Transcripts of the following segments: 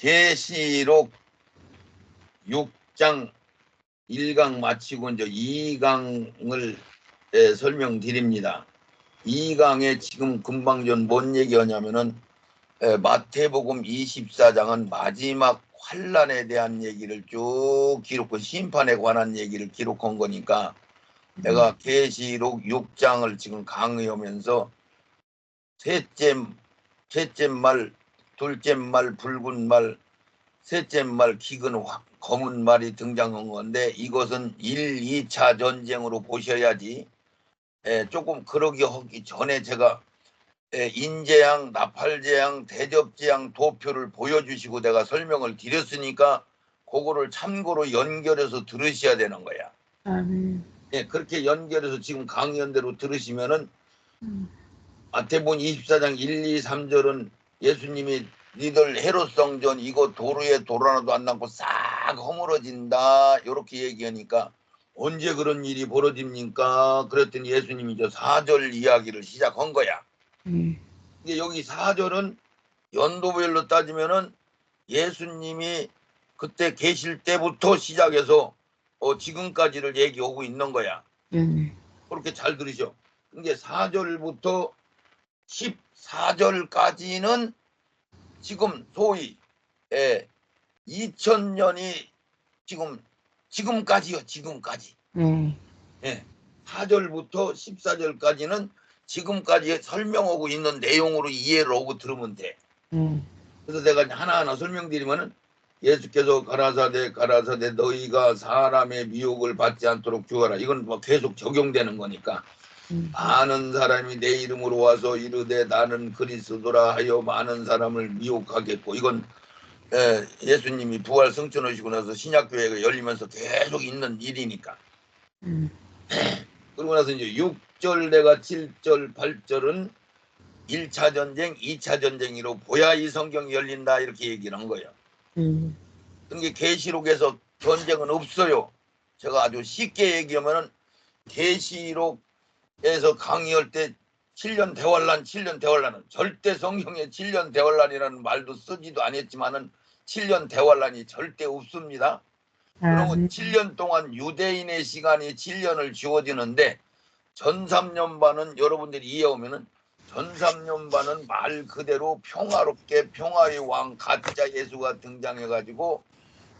계시록 6장 1강 마치고 이제 2강을 설명드립니다. 2강에 지금 금방 전 뭔 얘기하냐면은 마태복음 24장은 마지막 환란에 대한 얘기를 쭉 기록한, 심판에 관한 얘기를 기록한 거니까 내가 계시록 6장을 지금 강의하면서 셋째 말, 둘째 말 붉은 말, 셋째 말 기근 검은 말이 등장한 건데, 이것은 1, 2차 전쟁으로 보셔야지. 조금 그러기 하기 전에 제가 인재양, 나팔재양, 대접재양 도표를 보여주시고 내가 설명을 드렸으니까 그거를 참고로 연결해서 들으셔야 되는 거야. 그렇게 연결해서 지금 강연대로 들으시면은 마태복음 24장 1, 2, 3절은 예수님이 니들 헤롯 성전 이거 도로에 돌 하나도 안 남고 싹 허물어진다 이렇게 얘기하니까 언제 그런 일이 벌어집니까? 그랬더니 예수님이 저 4절 이야기를 시작한 거야. 근데 여기 4절은 연도별로 따지면은 예수님이 그때 계실 때부터 시작해서 지금까지를 얘기하고 있는 거야. 그렇게 잘 들으셔. 근데 4절부터 14절까지는 지금 소위 2000년이 지금까지요. 지금까지. 4절부터 14절까지는 지금까지 설명하고 있는 내용으로 이해를 하고 들으면 돼. 그래서 내가 하나하나 설명드리면은 예수께서 가라사대 너희가 사람의 미혹을 받지 않도록 주어라. 이건 뭐 계속 적용되는 거니까. 많은 사람이 내 이름으로 와서 이르되 나는 그리스도라 하여 많은 사람을 미혹하겠고, 이건 예수님이 부활 승천하시고 나서 신약교회가 열리면서 계속 있는 일이니까. 그러고 나서 이제 6절 내가 7절 8절은 1차 전쟁 2차 전쟁으로 보야 이 성경이 열린다 이렇게 얘기를 한 거예요. 그러니까 계시록에서 전쟁은 없어요. 제가 아주 쉽게 얘기하면은 계시록에서 강의할 때 7년 대환란은 절대 성경에 7년 대환란이라는 말도 쓰지도 않았지만은 7년 대환란이 절대 없습니다. 그러면 7년 동안 유대인의 시간이 7년을 주어지는데 전 3년 반은 여러분들이 이해하면은 전 3년 반은 말 그대로 평화롭게 평화의 왕 가짜 예수가 등장해가지고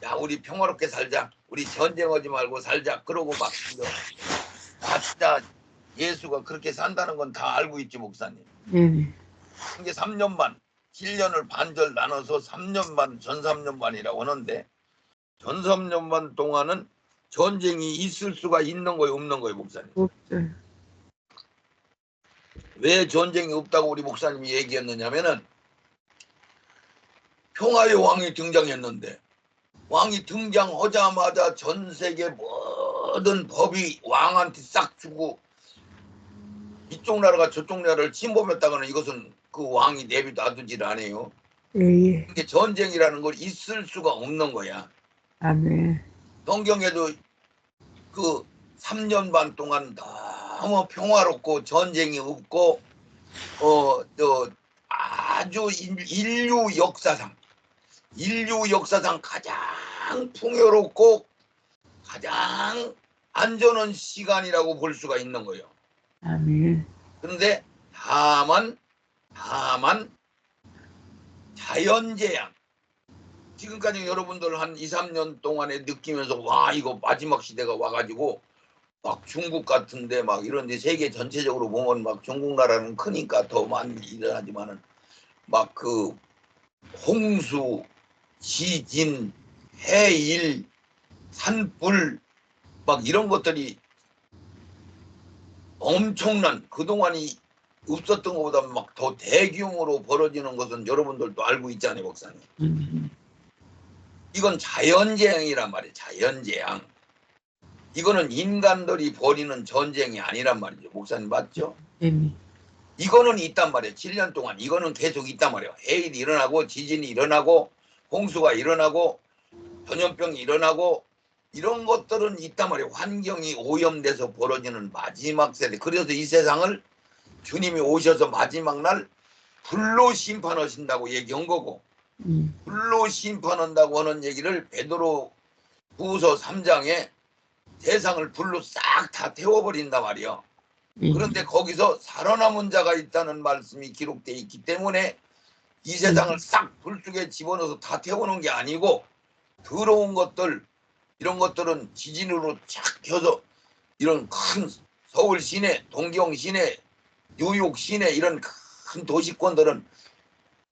야 우리 평화롭게 살자, 우리 전쟁하지 말고 살자, 그러고 막 가짜 예수가 그렇게 산다는 건 다 알고 있지 목사님. 이게 3년 반 7년을 반절 나눠서 3년 반 전 3년 반이라고 하는데 전 3년 반 동안은 전쟁이 있을 수가 있는 거예요, 없는 거예요 목사님? 없죠. 왜 전쟁이 없다고 우리 목사님이 얘기했느냐면은 평화의 왕이 등장했는데 왕이 등장하자마자 전 세계 모든 법이 왕한테 싹 주고 이쪽 나라가 저쪽 나라를 침범했다거나 이것은 그 왕이 내비 놔두질 않아요. 그게 전쟁이라는 걸 있을 수가 없는 거야. 아멘. 성경에도 그 3년 반 동안 너무 평화롭고 전쟁이 없고 아주 인류 역사상 가장 풍요롭고 가장 안전한 시간이라고 볼 수가 있는 거예요. 아멘. 그런데 다만 자연재앙, 지금까지 여러분들 한 2, 3년 동안에 느끼면서 와 이거 마지막 시대가 와가지고 막 중국 같은데 막 이런데 세계 전체적으로 보면 막 중국 나라는 크니까 더 많이 일어나지만은 막 그 홍수, 지진, 해일, 산불 막 이런 것들이 엄청난, 그동안이 없었던 것보다 막 더 대규모로 벌어지는 것은 여러분들도 알고 있잖아요 목사님. 이건 자연재앙이란 말이에요. 자연재앙. 이거는 인간들이 벌이는 전쟁이 아니란 말이죠. 목사님 맞죠? 이거는 있단 말이에요. 7년 동안 이거는 계속 있단 말이에요. 해일이 일어나고 지진이 일어나고 홍수가 일어나고 전염병이 일어나고 이런 것들은 있단 말이에요. 환경이 오염돼서 벌어지는 마지막 세대. 그래서 이 세상을 주님이 오셔서 마지막 날 불로 심판하신다고 얘기한 거고, 불로 심판한다고 하는 얘기를 베드로 후서 3장에 세상을 불로 싹 다 태워버린단 말이요. 그런데 거기서 살아남은 자가 있다는 말씀이 기록되어 있기 때문에 이 세상을 싹 불 속에 집어넣어서 다 태우는 게 아니고 더러운 것들 이런 것들은 지진으로 착 켜서 이런 큰 서울 시내, 동경 시내, 뉴욕 시내 이런 큰 도시권들은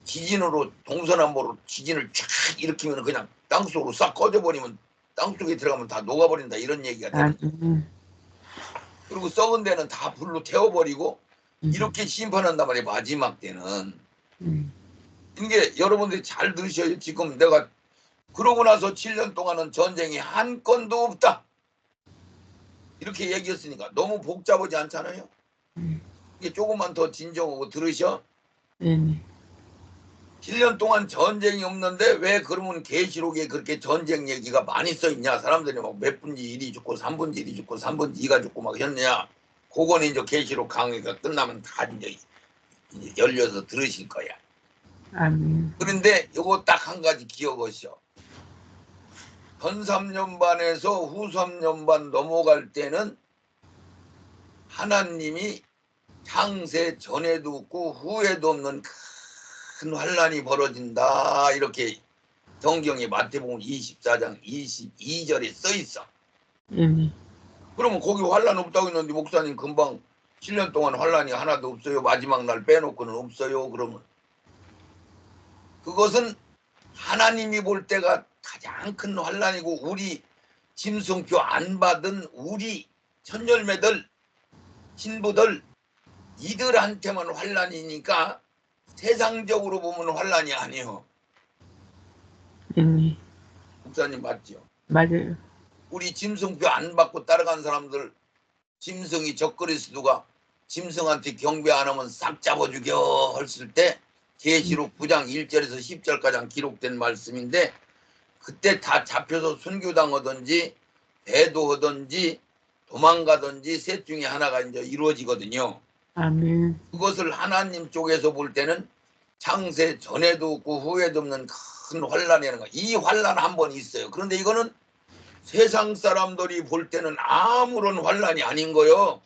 지진으로 동서남북으로 지진을 쫙 일으키면 그냥 땅속으로 싹 꺼져버리면 땅속에 들어가면 다 녹아버린다 이런 얘기가 되는 거예요. 그리고 썩은 데는 다 불로 태워버리고 이렇게 심판한단 말이에요. 마지막 때는. 이게 여러분들이 잘 들으셔요. 지금 내가 그러고 나서 7년 동안은 전쟁이 한 건도 없다 이렇게 얘기했으니까 너무 복잡하지 않잖아요. 이게 조금만 더 진정하고 들으셔. 7년 동안 전쟁이 없는데 왜 그러면 계시록에 그렇게 전쟁 얘기가 많이 써있냐. 사람들이 막 몇 분지 1이 죽고 3분지 1이 죽고 3분지 2가 죽고 막 했냐. 그거는 이제 계시록 강의가 끝나면 다 이제 열려서 들으실 거야. 아멘. 그런데 요거 딱 한 가지 기억하시오. 전 3년 반에서 후 3년 반 넘어갈 때는 하나님이 창세 전에도 없고 후에도 없는 큰 환란이 벌어진다 이렇게 성경에 마태복음 24장 22절에 써 있어. 그러면 거기 환란 없다고 했는데 목사님 금방 7년 동안 환란이 하나도 없어요. 마지막 날 빼놓고는 없어요. 그러면 그것은 하나님이 볼 때가 가장 큰 환란이고 우리 짐승표 안 받은 우리 천열매들 신부들 이들한테만 환란이니까 세상적으로 보면 환란이 아니에요. 목사님 맞죠? 맞아요. 우리 짐승표 안 받고 따라간 사람들 짐승이 적그리스도가 짐승한테 경배 안 하면 싹 잡아 죽여 했을 때 계시록 9장 1절에서 10절까지 기록된 말씀인데 그때 다 잡혀서 순교당하든지 배도하든지 도망가든지 셋 중에 하나가 이제 이루어지거든요. 아멘. 그것을 하나님 쪽에서 볼 때는 창세 전에도 없고 후에도 없는 큰 환란이라는 거. 이 환란 한 번 있어요. 그런데 이거는 세상 사람들이 볼 때는 아무런 환란이 아닌 거요.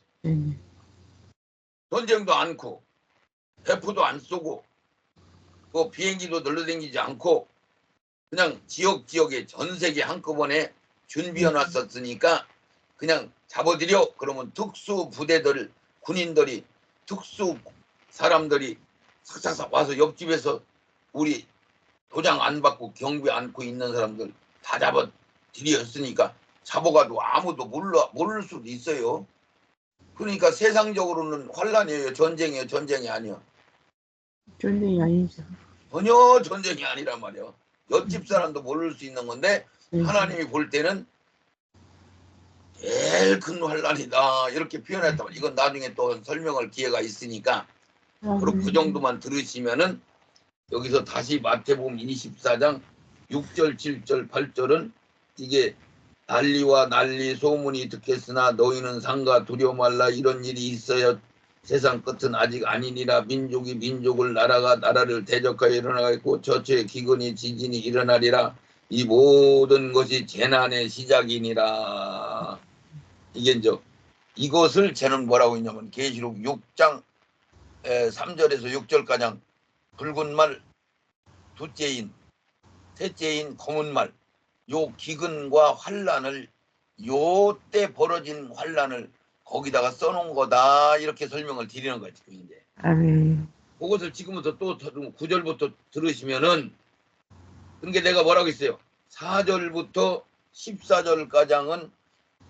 전쟁도 않고 대포도 안 쏘고 뭐 비행기도 놀러다니지 않고 그냥 지역에 전 세계 한꺼번에 준비해 놨었으니까 그냥 잡아들여 그러면 특수 부대들 군인들이 특수 사람들이 싹싹싹 와서 옆집에서 우리 도장 안 받고 경비 않고 있는 사람들 다 잡아들였으니까 잡아가도 아무도 모를 수도 있어요. 그러니까 세상적으로는 환란이에요. 전쟁이에요. 전쟁이 아니에요. 전쟁이 아니죠. 전혀 전쟁이 아니란 말이에요. 옆집 사람도 모를 수 있는 건데 하나님이 볼 때는 제일 큰 환란이다 이렇게 표현했단 말이에요. 이건 나중에 또 설명할 기회가 있으니까 그럼 그 정도만 들으시면은 여기서 다시 마태복음 24장 6절 7절 8절은 이게 난리와 난리 소문이 듣겠으나 너희는 상가 두려워 말라. 이런 일이 있어야 세상 끝은 아직 아니니라. 민족이 민족을 나라가 나라를 대적하여 일어나겠고 저처에 기근이 지진이 일어나리라. 이 모든 것이 재난의 시작이니라. 이게 이제 이것을 쟤는 뭐라고 했냐면 계시록 6장 3절에서 6절가량 붉은 말 둘째인 셋째인 검은 말 요 기근과 환란을 요때 벌어진 환란을 거기다가 써놓은 거다 이렇게 설명을 드리는 거지. 이제 아멘. 그것을 지금부터 또 9절부터 들으시면은 그게 내가 뭐라고 했어요. 4절부터 14절가량은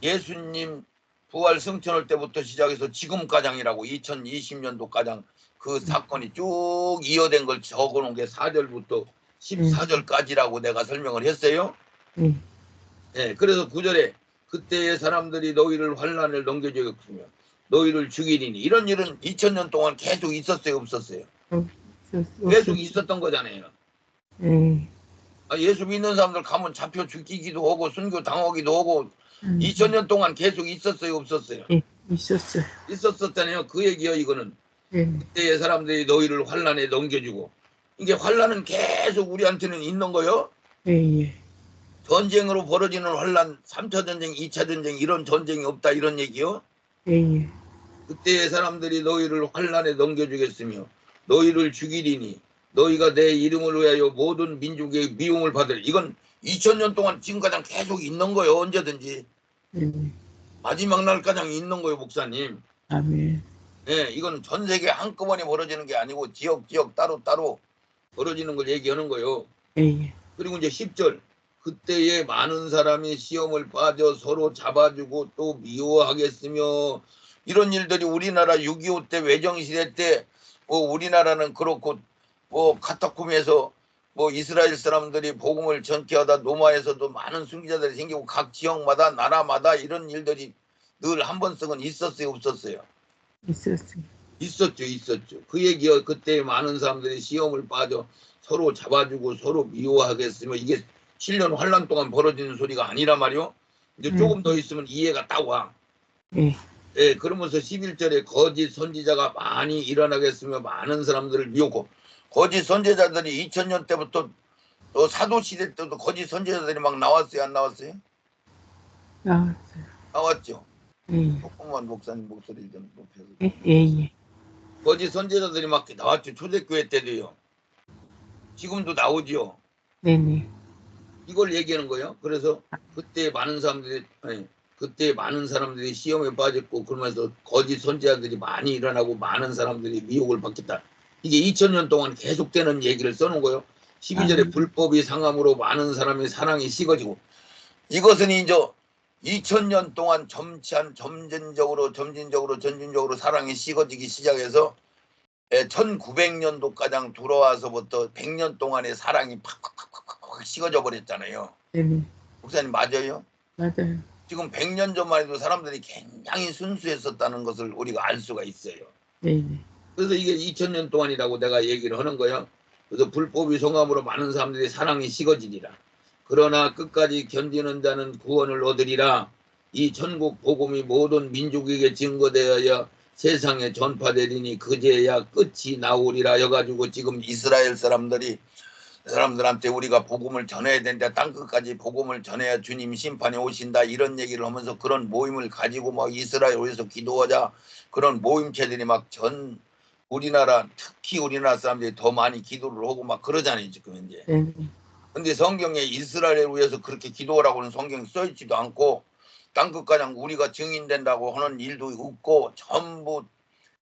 예수님 부활 승천할 때부터 시작해서 지금가량이라고 2020년도가량 그 사건이 쭉 이어된 걸 적어놓은 게 4절부터 14절까지라고 내가 설명을 했어요. 네, 그래서 9절에 그때의 사람들이 너희를 환란을 넘겨주겠으며 너희를 죽이리니 이런 일은 2000년 동안 계속 있었어요. 없었어요? 계속 있었던 거잖아요. 예수 믿는 사람들 가면 잡혀 죽이기도 하고 순교 당하기도 하고 2000년 동안 계속 있었어요. 없었어요? 있었어요. 있었었잖아요. 그 얘기요. 이거는 그때의 사람들이 너희를 환란에 넘겨주고 이게 환란은 계속 우리한테는 있는 거요. 예. 전쟁으로 벌어지는 환란, 3차 전쟁, 2차 전쟁 이런 전쟁이 없다 이런 얘기요. 예. 그때의 사람들이 너희를 환란에 넘겨주겠으며 너희를 죽이리니 너희가 내 이름을 위하여 모든 민족의 미움을 받으리. 이건 2000년 동안 지금까지 계속 있는 거예요. 언제든지 예. 마지막 날까지 있는 거예요, 목사님. 아멘. 예, 이건 전 세계 한꺼번에 벌어지는 게 아니고 지역 따로 벌어지는 걸 얘기하는 거예요. 예. 그리고 이제 10절 그때에 많은 사람이 시험을 빠져 서로 잡아주고 또 미워하겠으며 이런 일들이 우리나라 6.25 때 외정시대 때 뭐 우리나라는 그렇고 뭐 카타콤에서 뭐 이스라엘 사람들이 복음을 전케하다 노마에서도 많은 순교자들이 생기고 각 지역마다 나라마다 이런 일들이 늘 한 번씩은 있었어요, 없었어요? 있었어요. 있었죠. 그 얘기요. 그때 많은 사람들이 시험을 빠져 서로 잡아주고 서로 미워하겠으며 이게 7년 환란 동안 벌어지는 소리가 아니란 말이요. 이제 조금 더 있으면 이해가 딱 와. 예. 예, 그러면서 11절에 거짓 선지자가 많이 일어나겠으며 많은 사람들을 미웠고 거짓 선지자들이 2000년 때부터 또 사도시대 때도 거짓 선지자들이 막 나왔어요, 안 나왔어요? 나왔어요. 나왔죠. 예. 조금만 목사님 목소리 좀 높여서. 예. 거짓 선지자들이 막 나왔죠. 초대교회 때도요. 지금도 나오지요. 네네. 이걸 얘기하는 거예요. 그래서 그때 많은 사람들이 시험에 빠졌고 그러면서 거짓 선지자들이 많이 일어나고 많은 사람들이 미혹을 받겠다. 이게 2000년 동안 계속되는 얘기를 써놓은 거예요. 12절에 불법이 상함으로 많은 사람의 사랑이 식어지고 이것은 이제 2000년 동안 점진적으로 사랑이 식어지기 시작해서 1900년도가량 들어와서부터 100년 동안의 사랑이 팍팍 식어져 버렸잖아요. 네네. 목사님 맞아요? 맞아요. 지금 100년 전만 해도 사람들이 굉장히 순수했었다는 것을 우리가 알 수가 있어요. 네네. 그래서 이게 2000년 동안이라고 내가 얘기를 하는 거예요. 그래서 불법이 성함으로 많은 사람들이 사랑이 식어지리라. 그러나 끝까지 견디는 자는 구원을 얻으리라. 이 천국 복음이 모든 민족에게 증거되어야 세상에 전파되리니 그제야 끝이 나오리라 해가지고 지금 이스라엘 사람들한테 우리가 복음을 전해야 된다. 땅끝까지 복음을 전해야 주님 심판이 오신다. 이런 얘기를 하면서 그런 모임을 가지고 막 이스라엘에서 기도하자. 그런 모임체들이 막 우리나라 특히 우리나라 사람들이 더 많이 기도를 하고 막 그러잖아요. 지금 이제. 네네. 근데 성경에 이스라엘을 위해서 그렇게 기도하라고는 성경에 써있지도 않고 땅끝가장 우리가 증인된다고 하는 일도 없고 전부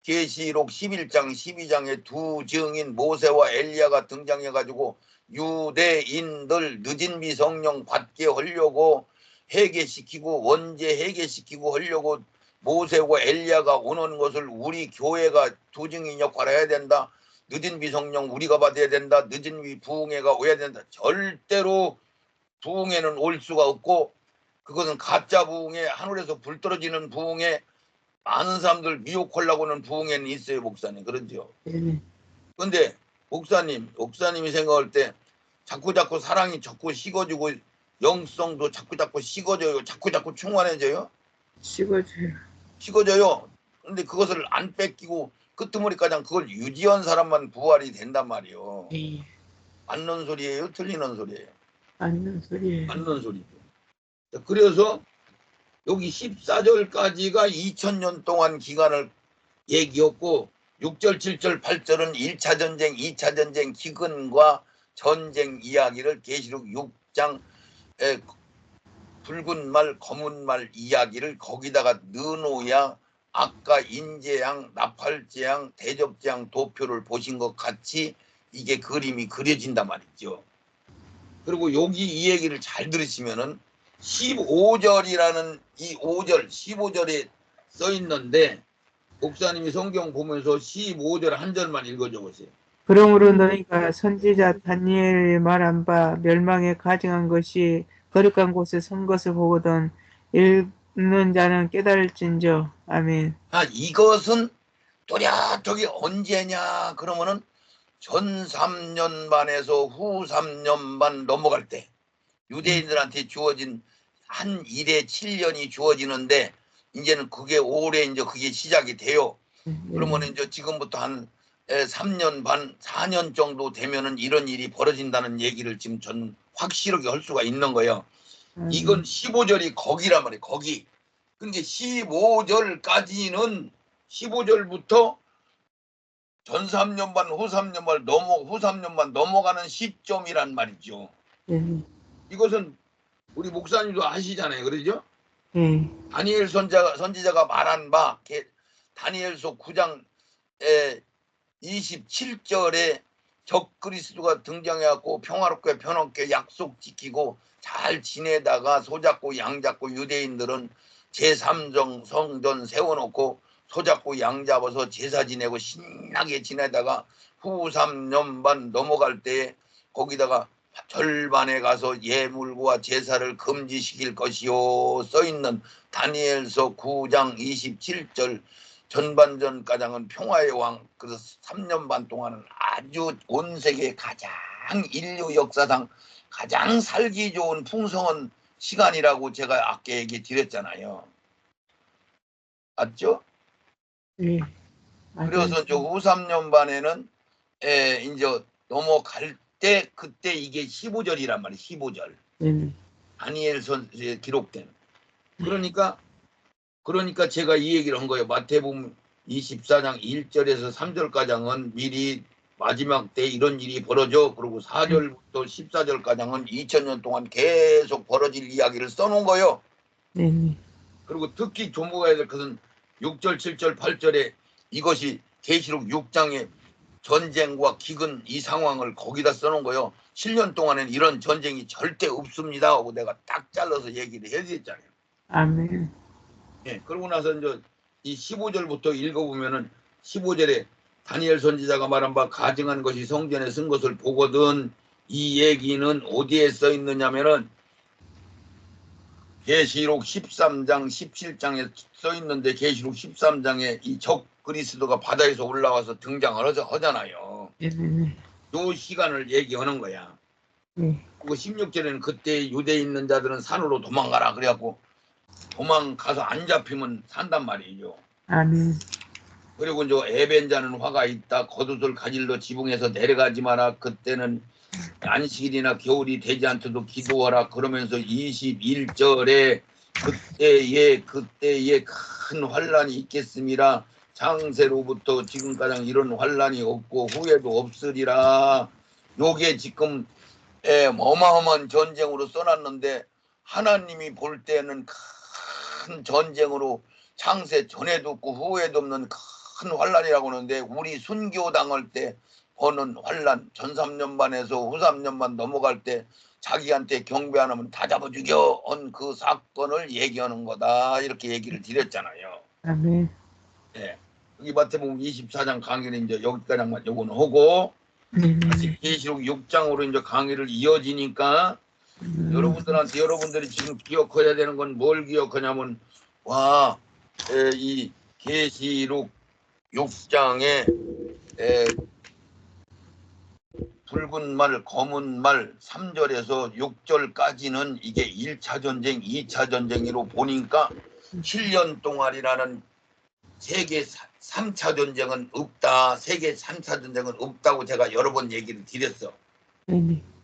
계시록 11장 12장에 두 증인 모세와 엘리야가 등장해가지고 유대인들 늦은 미성령 받게 하려고 회개시키고 원죄 회개시키고 하려고 모세와 엘리야가 오는 것을 우리 교회가 두 증인 역할을 해야 된다. 늦은 미성령 우리가 받아야 된다. 늦은 미 부흥회가 오야 된다. 절대로 부흥회는 올 수가 없고 그것은 가짜 부흥회, 하늘에서 불 떨어지는 부흥회, 많은 사람들 미혹하려고 하는 부흥회는 있어요, 목사님. 그렇죠? 네네. 근데 목사님이 생각할 때 자꾸 사랑이 자꾸 식어지고 영성도 자꾸 식어져요. 자꾸 충만해져요. 식어져요. 근데 그것을 안 뺏기고 끄트머리까지 그걸 유지한 사람만 부활이 된단 말이에요. 예. 맞는 소리예요? 틀리는 소리예요? 맞는 소리예요. 맞는 소리죠. 그래서 여기 14절까지가 2000년 동안 기간을 얘기했고 6절, 7절, 8절은 1차 전쟁, 2차 전쟁 기근과 전쟁 이야기를 계시록 6장 붉은 말, 검은 말 이야기를 거기다가 넣어놓아야 아까 인재양, 나팔재양, 대접재양 도표를 보신 것 같이 이게 그림이 그려진단 말이죠. 그리고 여기 이 얘기를 잘 들으시면은 15절이라는 이 5절, 15절에 써 있는데 목사님이 성경 보면서 15절 한 절만 읽어줘 보세요. 그러므로 너희가 선지자 다니엘의 말한 바 멸망에 가증한 것이 거룩한 곳에 선 것을 보거든 읽는 자는 깨달을진저. 아멘. 이것은 또렷하게 언제냐 그러면은 전 3년 반에서 후 3년 반 넘어갈 때 유대인들한테 주어진 한 일에 7년이 주어지는데 이제는 그게 올해 이제 그게 시작이 돼요. 그러면 이제 지금부터 한 3년 반, 4년 정도 되면은 이런 일이 벌어진다는 얘기를 지금 저는 확실하게 할 수가 있는 거예요. 이건 15절이 거기란 말이에요. 거기. 근데 15절까지는 15절부터 전 3년 반, 후 3년 반 후 3년 반 넘어가는 시점이란 말이죠. 네. 이것은 우리 목사님도 아시잖아요. 그러죠? 네. 다니엘 선지자가 말한 바 다니엘서 9장 27절에 적그리스도가 등장해갖고 평화롭게 편안하게 약속 지키고 잘 지내다가 소잡고 양잡고 유대인들은 제3정 성전 세워놓고 소잡고 양잡아서 제사 지내고 신나게 지내다가 후 3년 반 넘어갈 때에 거기다가 절반에 가서 예물과 제사를 금지시킬 것이요 써있는 다니엘서 9장 27절 전반전가장은 평화의 왕. 그래서 3년 반 동안은 아주 온 세계 가장 인류 역사상 가장 살기 좋은 풍성한 시간이라고 제가 아까 얘기 드렸잖아요. 맞죠? 네. 맞아요. 그래서 이제 후 3년 반에는 이제 넘어갈 때 그때 이게 15절이란 말이에요. 15절. 네. 다니엘 선지에 기록된. 그러니까 제가 이 얘기를 한 거예요. 마태복음 24장 1절에서 3절가량은 미리 마지막 때 이런 일이 벌어져. 그리고 4절부터 14절가량은 2000년 동안 계속 벌어질 이야기를 써놓은 거예요. 네. 그리고 특히 조목해야 될 것은 6절, 7절, 8절에 이것이 계시록 6장의 전쟁과 기근 이 상황을 거기다 써놓은 거예요. 7년 동안에는 이런 전쟁이 절대 없습니다 하고 내가 딱 잘라서 얘기를 해드렸잖아요. 아멘. 예, 그러고 나서 이제 이 15절부터 읽어보면은 15절에 다니엘 선지자가 말한 바 가증한 것이 성전에 쓴 것을 보거든. 이 얘기는 어디에 써 있느냐면은 계시록 13장 17장에 써 있는데 계시록 13장에 이 적 그리스도가 바다에서 올라와서 등장을 하잖아요. 네. 요 시간을 얘기하는 거야. 네. 그리고 16절에는 그때 유대에 있는 자들은 산으로 도망가라 그래갖고 도망가서 안 잡히면 산단 말이죠. 아멘. 그리고 이제 에벤자는 화가 있다. 겉옷을 가질러 지붕에서 내려가지 마라. 그때는 안식일이나 겨울이 되지 않도록 기도하라. 그러면서 21절에 그때에 큰 환란이 있겠습니다. 창세로부터 지금까지 이런 환란이 없고 후에도 없으리라. 요게 지금 어마어마한 전쟁으로 써놨는데 하나님이 볼 때는 큰 전쟁으로 창세 전에도 없고 후에도 없는 큰 환란이라고 하는데 우리 순교당할 때 버는 환란 전 3년 반에서 후 3년 반 넘어갈 때 자기한테 경배 안 하면 다 잡아 죽여 온 그 사건을 얘기하는 거다 이렇게 얘기를 드렸잖아요. 아멘. 네. 여기 마태복음 24장 강의는 이제 여기까지만 요거는 하고 다시 계시록 6장으로 이제 강의를 이어지니까 여러분들한테 여러분들이 지금 기억해야 되는 건 뭘 기억하냐면 이 계시록 6장에 붉은 말, 검은 말 3절에서 6절까지는 이게 1차 전쟁, 2차 전쟁으로 보니까 7년 동안이라는 세계 3차 전쟁은 없다. 세계 3차 전쟁은 없다고 제가 여러 번 얘기를 드렸어.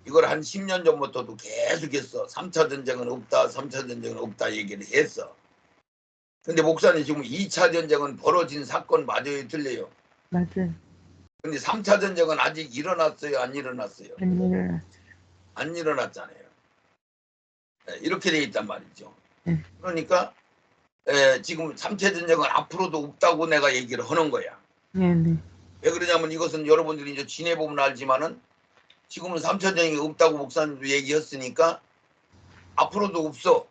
이걸 한 10년 전부터도 계속했어. 3차 전쟁은 없다. 3차 전쟁은 없다 얘기를 했어. 근데 목사님 지금 2차 전쟁은 벌어진 사건 맞아요? 틀려요? 맞아요. 근데 3차 전쟁은 아직 일어났어요? 안 일어났어요? 안 일어났잖아요. 이렇게 돼 있단 말이죠. 그러니까 지금 3차 전쟁은 앞으로도 없다고 내가 얘기를 하는 거야. 왜 그러냐면 이것은 여러분들이 이제 지내보면 알지만은 지금은 3차 전쟁이 없다고 목사님도 얘기했으니까 앞으로도 없어.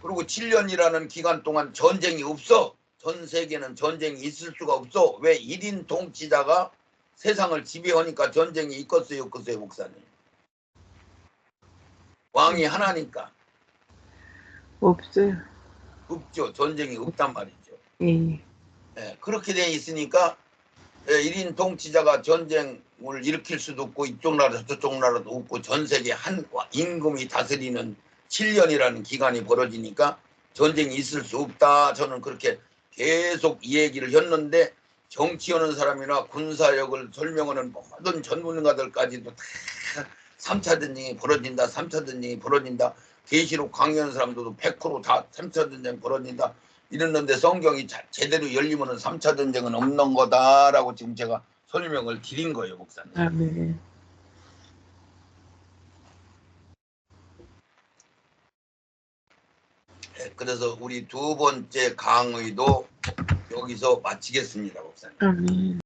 그리고 7년이라는 기간 동안 전쟁이 없어. 전 세계는 전쟁이 있을 수가 없어. 왜 1인 통치자가 세상을 지배하니까 전쟁이 있겠어요, 없겠어요, 목사님? 왕이 하나니까. 없어요. 없죠. 전쟁이 없단 말이죠. 예. 그렇게 돼 있으니까 1인 통치자가 전쟁을 일으킬 수도 없고 이쪽 나라 저쪽 나라도 없고 전 세계 한 임금이 다스리는 7년이라는 기간이 벌어지니까 전쟁이 있을 수 없다. 저는 그렇게 계속 이 얘기를 했는데 정치하는 사람이나 군사력을 설명하는 모든 전문가들까지도 다 3차 전쟁이 벌어진다. 3차 전쟁이 벌어진다. 계시록 강의하는 사람들도 100%다 3차 전쟁 벌어진다. 이랬는데 성경이 제대로 열리면 3차 전쟁은 없는 거다라고 지금 제가 설명을 드린 거예요, 목사님. 아멘. 네, 그래서 우리 두 번째 강의도 여기서 마치겠습니다, 목사님. 아멘.